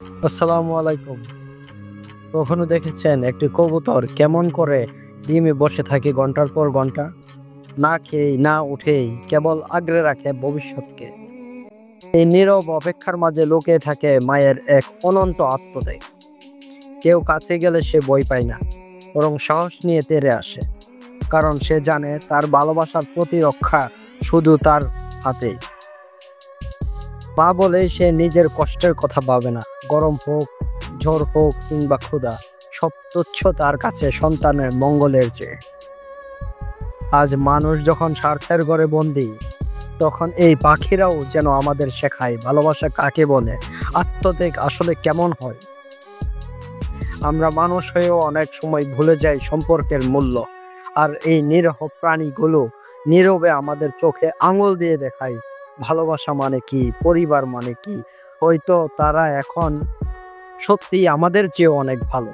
আসসালামু আলাইকুম। কখনো দেখেছেন একটি কবুতর কেমন করে ডিমে বসে থাকে ঘন্টার পর ঘন্টা? না খেয়েই না উঠেই কেবল আগলে রাখে ভবিষ্যৎকে। এই নীরব অপেক্ষার মাঝে লুকিয়ে থাকে মায়ের এক অনন্ত আত্মত্যাগ। কেউ কাছে গেলে সে ভয় পায় না, বরং সাহস নিয়ে তেড়ে আসে। কারণ সে জানে তার ভালোবাসার প্রতিরক্ষা শুধু তার হাতেই। মা বলেই সে নিজের কষ্টের কথা ভাবে না। গরম হোক, ঝড় হোক কিংবা ক্ষুধা, সব তুচ্ছ তার কাছে সন্তানের মঙ্গলের চেয়ে। আজ মানুষ যখন স্বার্থের ঘরে বন্দী, তখন এই পাখিরাও যেন আমাদের শেখায় ভালোবাসা কাকে বলে, আত্মত্যাগ আসলে কেমন হয়। আমরা মানুষ হয়েও অনেক সময় ভুলে যাই সম্পর্কের মূল্য। আর এই নিরীহ প্রাণীগুলো নীরবে আমাদের চোখে আঙুল দিয়ে দেখায় ভালোবাসা মানে কি, পরিবার মানে কি। হয়তো তারা এখন সত্যি আমাদের চেয়েও অনেক ভালো।